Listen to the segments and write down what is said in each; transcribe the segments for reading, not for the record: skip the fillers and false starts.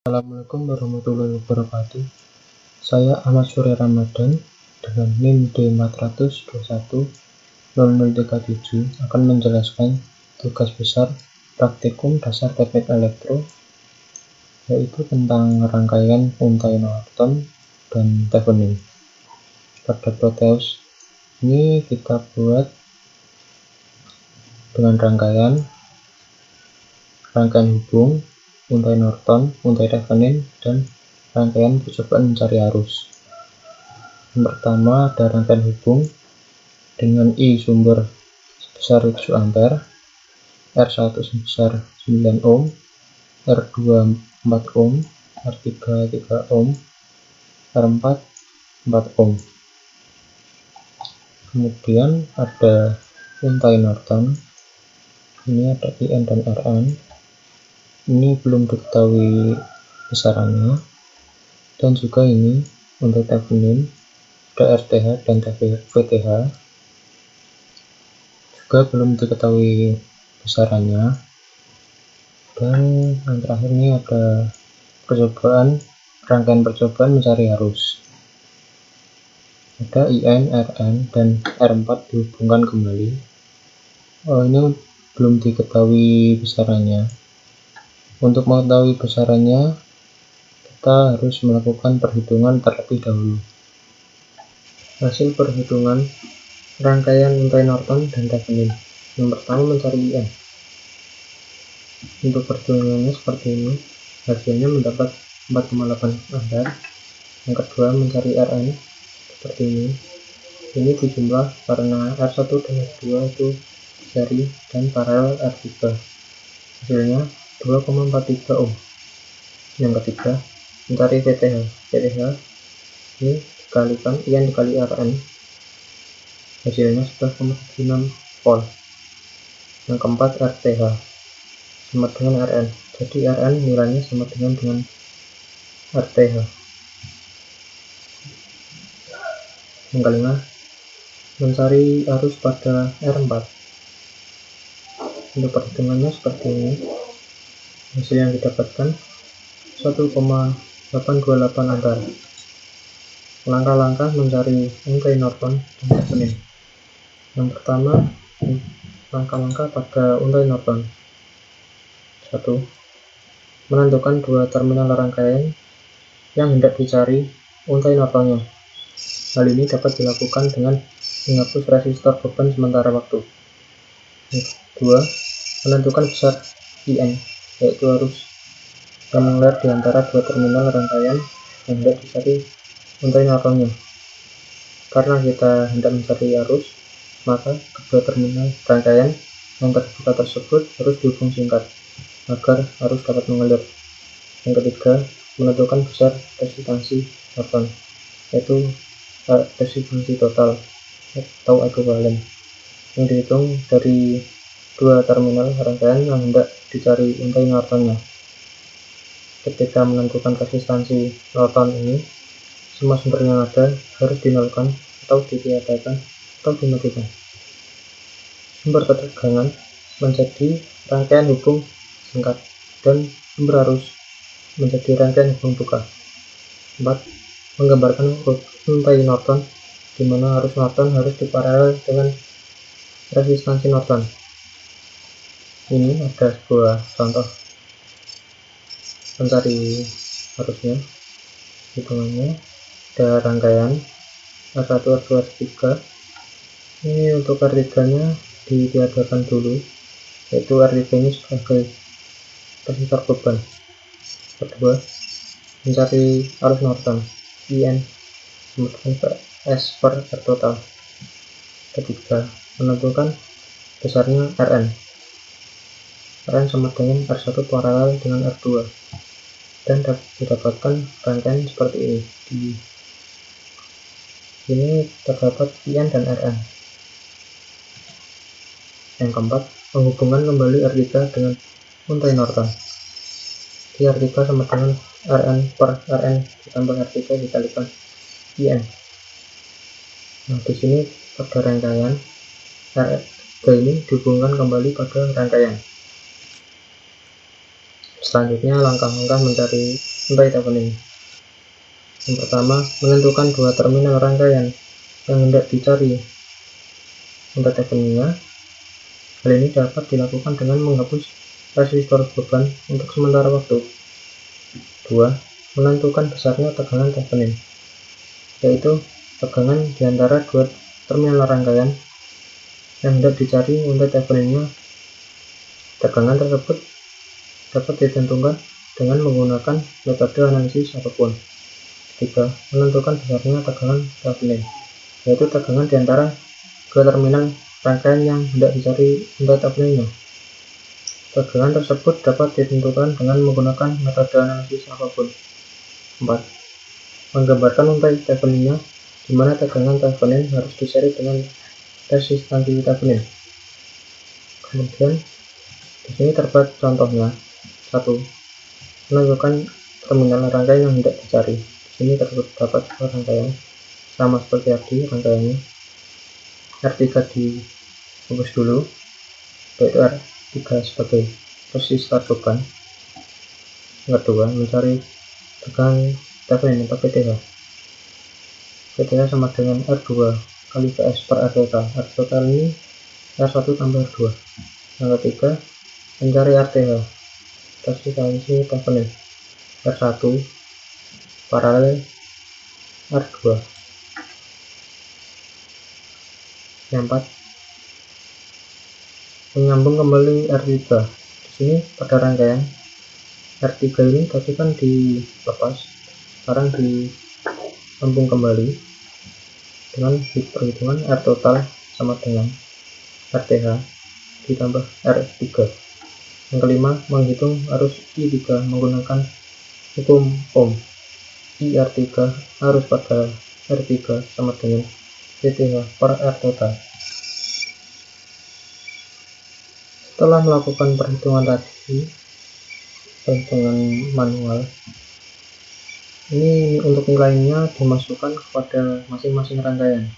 Assalamualaikum warahmatullahi wabarakatuh. Saya Ahmad Surya Ramadan dengan NIM D4210037 akan menjelaskan tugas besar praktikum dasar teknik elektro, yaitu tentang rangkaian untai Norton dan Thevenin pada Proteus. Ini kita buat dengan rangkaian hubung, untai Norton, untai Thevenin, dan rangkaian percobaan mencari arus. Yang pertama ada rangkaian hubung dengan I sumber sebesar 100 ampere, R1 sebesar 9 ohm, R2 4 ohm, R3 3 ohm, R4 4 ohm. Kemudian ada untai Norton. Ini ada IN dan RN. Ini belum diketahui besarannya. Dan juga ini untuk Thevenin ada RTH dan VTH, juga belum diketahui besarannya. Dan yang terakhir ini ada rangkaian percobaan mencari arus. Ada IN, RN, dan R4 dihubungkan kembali. Ini belum diketahui besarannya. Untuk mengetahui besarannya, kita harus melakukan perhitungan terlebih dahulu. Hasil perhitungan rangkaian untai Norton dan Thevenin. Yang pertama mencari IN. Untuk perhitungannya seperti ini. Hasilnya mendapat 4,8 ampere. Yang kedua mencari RN seperti ini. Ini dijumlah karena R1 dan R2 itu seri dan paralel R3. Hasilnya 2,43 ohm. Yang ketiga mencari VTH. VTH ini dikalikan IN dikali RN, hasilnya 11,76 volt. Yang keempat RTH sama dengan RN, jadi RN nilainya sama dengan RTH. Yang kelima mencari arus pada R4. Untuk perhitungannya seperti ini. Hasil yang didapatkan 1,828 ampere. Langkah-langkah mencari untai Norton dan Thevenin. Yang pertama, langkah-langkah pada untai Norton. 1. Menentukan dua terminal rangkaian yang hendak dicari untai Nortonnya. Hal ini dapat dilakukan dengan menghapus resistor beban sementara waktu. Yang kedua, menentukan besar IN, yaitu arus yang mengalir di antara dua terminal rangkaian yang hendak dicari untai Nortonnya. Karena kita hendak mencari arus, maka kedua terminal rangkaian yang terbuka tersebut harus dihubung singkat agar arus dapat mengalir. Yang ketiga, menentukan besar resistansi Norton, yaitu resistansi total atau ekuivalen, yang dihitung dari dua terminal rangkaian yang hendak dicari untai Nortonnya. Ketika menentukan resistansi Norton ini, semua sumber yang ada harus dinolkan atau ditiadakan atau dimatikan. Sumber ketegangan menjadi rangkaian hubung singkat dan sumber arus menjadi rangkaian hubung buka. 4. Menggambarkan untai Norton, di mana arus Norton harus diparalel dengan resistansi Norton. Ini ada sebuah contoh mencari arusnya. Hitungannya ada rangkaian R1, R2, R3. Ini untuk R3 nya ditiadakan dulu, yaitu R3 ini sebagai resistor beban. Kedua, mencari arus Norton IN kemudian S per R total. Ketiga, menentukan besarnya RN. RN sama dengan R1 paralel dengan R2, dan didapatkan rangkaian seperti ini. Di sini terdapat IN dan RN. Yang keempat, menghubungkan kembali R3 dengan untai Norton. Di R3 sama dengan RN per RN ditambah R3 dikalikan IN. Nah, di sini pada rangkaian R3 ini dihubungkan kembali pada rangkaian. Selanjutnya langkah-langkah mencari untai Thevenin. Yang pertama, menentukan dua terminal rangkaian yang hendak dicari untai Theveninnya. Hal ini dapat dilakukan dengan menghapus resistor beban untuk sementara waktu. 2. Menentukan besarnya tegangan Thevenin, yaitu tegangan di antara dua terminal rangkaian yang hendak dicari untai Theveninnya. Tegangan tersebut dapat ditentukan dengan menggunakan metode analisis apapun. 3. Menentukan besarnya tegangan Thevenin, yaitu tegangan di antara dua terminal rangkaian yang hendak dicari untai Theveninnya. Tegangan tersebut dapat ditentukan dengan menggunakan metode analisis apapun. 4. Menggambarkan untai Theveninnya, di mana tegangan Thevenin harus diseri dengan resistansi Thevenin. Kemudian di sini terdapat contohnya. 1. Menentukan terminal rangkaian yang hendak dicari. Di sini terdapat dua rangkaian sama seperti tadi rangkaiannya. R3 dihapus dulu, yaitu R3 sebagai resistor beban. Yang kedua, mencari tegangan Thevenin atau PTH. PTH sama dengan R2 kali PS per R total. R total ini R1 tambah R2. Yang ketiga, mencari RTH, resistansi Thevenin, R1 paralel R2. Yang 4, menyambung kembali R3. Di sini pada rangkaian R3 ini tadi kan dilepas, sekarang disambung kembali dengan perhitungan R total sama dengan RTH ditambah R3. Yang kelima, menghitung arus I3 menggunakan hukum Ohm. IR3 arus pada R3 sama dengan PTH per R total. Setelah melakukan perhitungan tadi, perhitungan manual, ini untuk nilainya dimasukkan kepada masing-masing rangkaian.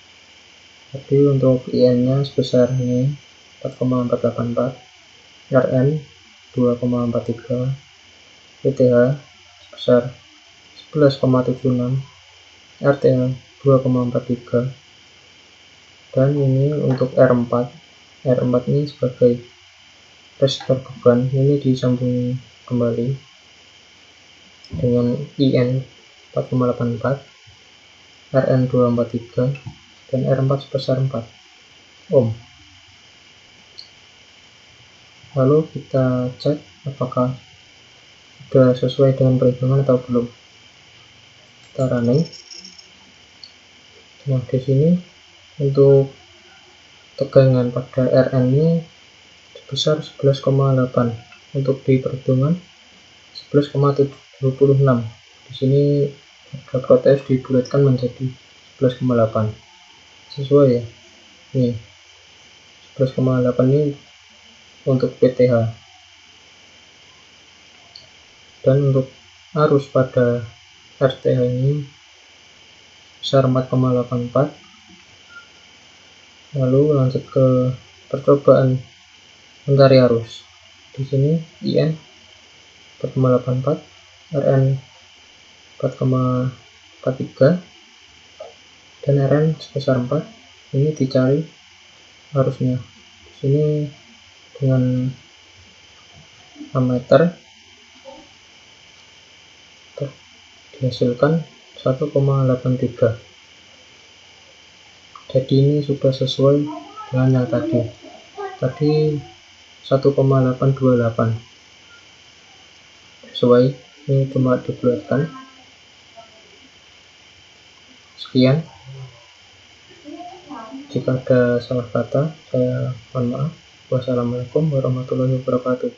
Jadi untuk IN nya sebesar ini 4,484, RN 2,43, PTH sebesar 11,76, RTH 2,43, dan ini untuk R4 ini sebagai resistor beban, ini disambung kembali dengan IN 4,84, RN 243, dan R4 sebesar 4 ohm. Lalu kita cek apakah sudah sesuai dengan perhitungan atau belum. Kita running. Nah, di sini untuk tegangan pada RN ini sebesar 11,8, untuk di perhitungan 11,76. Di sini harga protes dibulatkan menjadi 11,8. Sesuai ya. Ini 11,8 ini untuk PTH. Dan untuk arus pada RTH ini besar 4,84. Lalu lanjut ke percobaan mencari arus. Di sini IN 4,84, RN 4,43, dan RN sebesar 4. Ini dicari arusnya. Di sini dengan ammeter dihasilkan 1,83. Jadi ini sudah sesuai dengan yang tadi 1,828. Sesuai, ini cuma dibulatkan. Sekian. Jika ada salah kata, saya mohon maaf. Wassalamualaikum warahmatullahi wabarakatuh.